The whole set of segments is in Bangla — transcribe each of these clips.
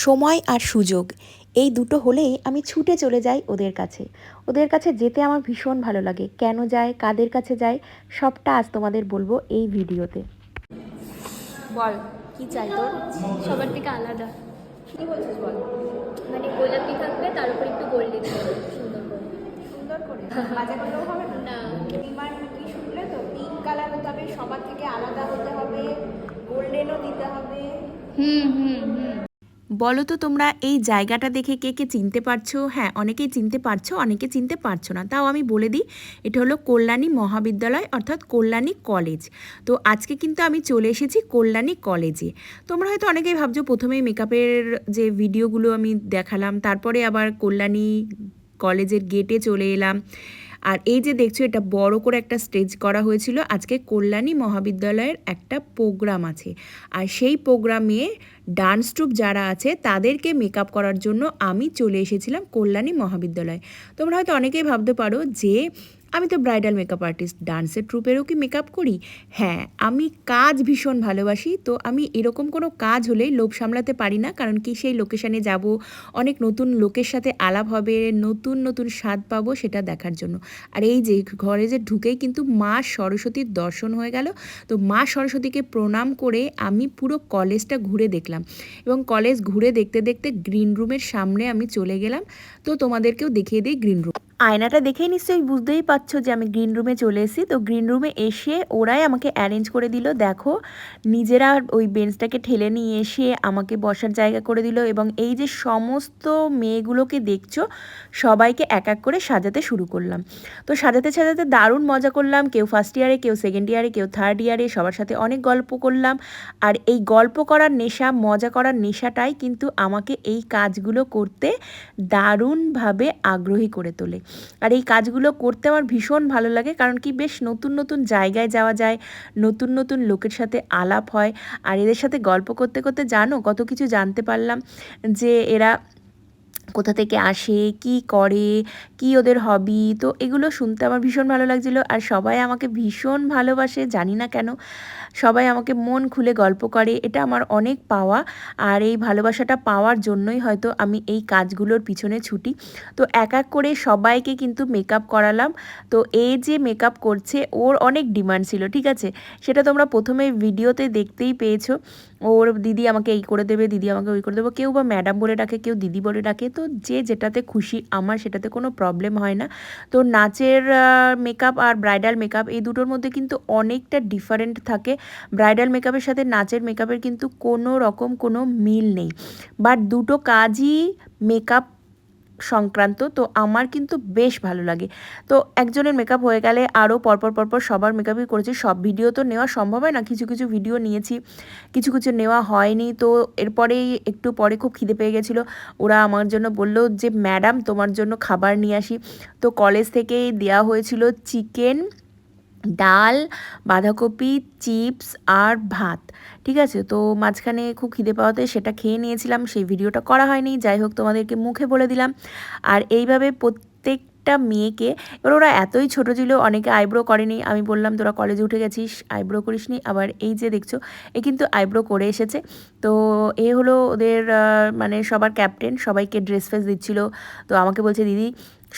সময় আর সুযোগ এই দুটো হলেই আমি ছুটে চলে যাই ওদের কাছে। ওদের কাছে যেতে আমার ভীষণ ভালো লাগে। কেন যাই, কাদের কাছে যাই, সবটা আজ তোমাদের বলবো এই ভিডিওতে। বল কি চাই তোর? সবার থেকে আলাদা। কি বলছিস বল? মানে গোলাপি থাকবে, তার উপর একটু গোল্ডেন থাকবে, সুন্দর করে। সুন্দর করে বাজে করলেও হবে না। না, ডিমান্ড কি শুনলে তো? পিঙ্ক কালার হতে হবে, সবার থেকে আলাদা হতে হবে, গোল্ডেনও দিতে হবে। হুম হুম হুম বলো তো তোমরা এই জায়গাটা দেখে কে কে চিনতে পারছো? হ্যাঁ, অনেকেই চিনতে পারছো, অনেকে চিনতে পারছো না। তাও আমি বলে দিই, এটা হলো কল্যাণী মহাবিদ্যালয়, অর্থাৎ কল্যাণী কলেজ। তো আজকে কিন্তু আমি চলে এসেছি কল্যাণী কলেজে। তোমরা হয়তো অনেকেই ভাবছো, প্রথমেই মেকআপের যে ভিডিওগুলো আমি দেখালাম, তারপরে আবার কল্যাণী কলেজের গেটে চলে এলাম। আর এই যে দেখছো, এটা বড় করে একটা স্টেজ করা হয়েছিল। আজকে কল্যাণী মহাবিদ্যালয়ের একটা প্রোগ্রাম আছে, আর সেই প্রোগ্রামে ডান্স ট্রুপ যারা আছে তাদেরকে মেকআপ করার জন্য আমি চলে এসেছিলাম কল্যাণী মহাবিদ্যালয়। তোমরা হয়তো অনেকেই ভাবতে পারো যে আমি তো ব্রাইডাল মেকআপ আর্টিস্ট, ডান্সের ট্রুপেরও কি মেকআপ করি? হ্যাঁ, আমি কাজ ভীষণ ভালোবাসি। তো আমি এরকম কোনো কাজ হলেই লোভ সামলাতে পারি না, কারণ কি সেই লোকেশানে যাব, অনেক নতুন লোকের সাথে আলাপ হবে, নতুন নতুন স্বাদ পাবো সেটা দেখার জন্য। আর এই যে ঘরে যে ঢুকেই কিন্তু মা সরস্বতীর দর্শন হয়ে গেল। তো মা সরস্বতীকে প্রণাম করে আমি পুরো কলেজটা ঘুরে দেখলাম, এবং কলেজ ঘুরে দেখতে দেখতে গ্রিন রুমের সামনে আমি চলে গেলাম। তো তোমাদেরকেও দেখিয়ে দিই গ্রিন রুম। আয়নাটা দেখেই নিশ্চয়ই বুঝতেই পারছো যে আমি গ্রিন রুমে চলে এসেছি। তো গ্রিন রুমে এসে ওরাই আমাকে অ্যারেঞ্জ করে দিল। দেখো, নিজেরা ওই বেঞ্চটাকে ঠেলে নিয়ে এসে আমাকে বসার জায়গা করে দিল, এবং এই যে সমস্ত মেয়েগুলোকে দেখছো, সবাইকে এক এক করে সাজাতে শুরু করলাম। তো সাজাতে সাজাতে দারুণ মজা করলাম। কেউ ফার্স্ট ইয়ারে, কেউ সেকেন্ড ইয়ারে, কেউ থার্ড ইয়ারে, সবার সাথে অনেক গল্প করলাম। আর এই গল্প করার নেশা, মজা করার নেশাটাই কিন্তু আমাকে এই কাজগুলো করতে দারুণভাবে আগ্রহী করে তোলে। আর এই কাজগুলো করতে আমার ভীষণ ভালো লাগে, কারণ কি বেশ নতুন নতুন জায়গায় যাওয়া যায়, নতুন নতুন লোকের সাথে আলাপ হয়। আর এদের সাথে গল্প করতে করতে জানো কত কিছু জানতে পারলাম, যে এরা কোথা থেকে আসে, কি করে, কি ওদের হবি। তো এগুলো শুনতে আমার ভীষণ ভালো লাগছিলো। আর সবাই আমাকে ভীষণ ভালোবাসে, জানি না কেন সবাই আমাকে মন খুলে গল্প করে, এটা আমার অনেক পাওয়া। আর এই ভালোবাসাটা পাওয়ার জন্যই হয়তো আমি এই কাজগুলোর পিছনে ছুটি। তো এক এক করে সবাইকে কিন্তু মেকআপ করালাম। তো এই যে মেকআপ করছে, ওর অনেক ডিমান্ড ছিল, ঠিক আছে? সেটা তোমরা প্রথমে ভিডিওতে দেখতেই পেয়েছো। ওর দিদি আমাকে এই করে দেবে, দিদি আমাকে ওই করে দেবো, কেউ বা ম্যাডাম বলে ডাকে, কেউ দিদি বলে ডাকে। তো যে যেটাতে খুশি, আমার সেটাতে কোনো প্রবলেম হয় না। তো নাচের মেকআপ আর ব্রাইডাল মেকআপ এই দুটোর মধ্যে কিন্তু অনেকটা ডিফারেন্ট থাকে। ব্রাইডাল মেকআপের সাথে নাচের মেকআপের কিন্তু কোনো রকম কোনো মিল নেই, বাট দুটো কাজই মেকআপ সংক্রান্ত। তো আমার কিন্তু বেশ ভালো লাগে। তো একজনের মেকআপ হয়ে গেলে আরও পরপর পরপর সবার মেকআপই করেছি। সব ভিডিও তো নেওয়া সম্ভব হয় না, কিছু কিছু ভিডিও নিয়েছি, কিছু কিছু নেওয়া হয়নি। তো এরপরেই একটু পরে খুব খিদে পেয়ে গেছিলো। ওরা আমার জন্য বলল যে ম্যাডাম তোমার জন্য খাবার নিয়ে আসি। তো কলেজ থেকেই দেওয়া হয়েছিল চিকেন, ডাল, বাঁধাকপি, চিপস আর ভাত, ঠিক আছে? তো মাঝখানে খুব খিদে পাওয়াতে সেটা খেয়ে নিয়েছিলাম, সেই ভিডিওটা করা হয়নি। যাই হোক, তোমাদেরকে মুখে বলে দিলাম। আর এইভাবে প্রত্যেকটা মেয়েকে, এবার ওরা এতই ছোটো ছিল, অনেকে আইব্রো করেনি। আমি বললাম তোরা কলেজে উঠে গেছিস, আইব্রো করিসনি। আবার এই যে দেখছো, এ কিন্তু আইব্রো করে এসেছে। তো এ হলো ওদের মানে সবার ক্যাপ্টেন, সবাইকে ড্রেস ফ্রেস দিচ্ছিল। তো আমাকে বলছে দিদি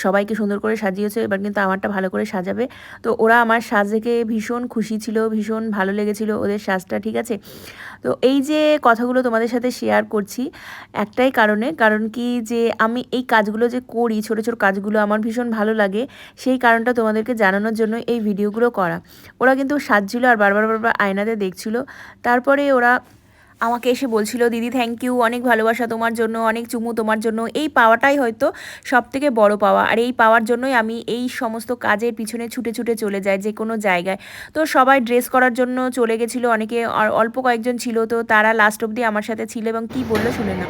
সবাইকে সুন্দর করে সাজিয়েছে, এবার কিন্তু আমারটা ভালো করে সাজাবে। তো ওরা আমার সাজ দেখে ভীষণ খুশি ছিল, ভীষণ ভালো লেগেছিল ওদের সাজটা, ঠিক আছে? তো এই যে কথাগুলো তোমাদের সাথে শেয়ার করছি একটাই কারণে, কারণ কি যে আমি এই কাজগুলো যে করি, ছোটো ছোটো কাজগুলো আমার ভীষণ ভালো লাগে, সেই কারণটা তোমাদেরকে জানানোর জন্য এই ভিডিওগুলো করা। ওরা কিন্তু সাজছিল আর বারবার বারবার আয়নাতে দেখছিল। তারপরে ওরা আমাকে এসে বলছিল দিদি থ্যাংক ইউ, অনেক ভালোবাসা তোমার জন্য, অনেক চুমু তোমার জন্য। এই পাওয়াটাই হয়তো সবথেকে বড় পাওয়া। আর এই পাওয়ার জন্যই আমি এই সমস্ত কাজের পিছনে ছুটে ছুটে চলে যাই যে কোনো জায়গায়। তো সবাই ড্রেস করার জন্য চলে গেছিলো, অনেকে, আর অল্প কয়েকজন ছিল, তো তারা লাস্ট অবধি আমার সাথে ছিল। এবং কি বললো শুনে না।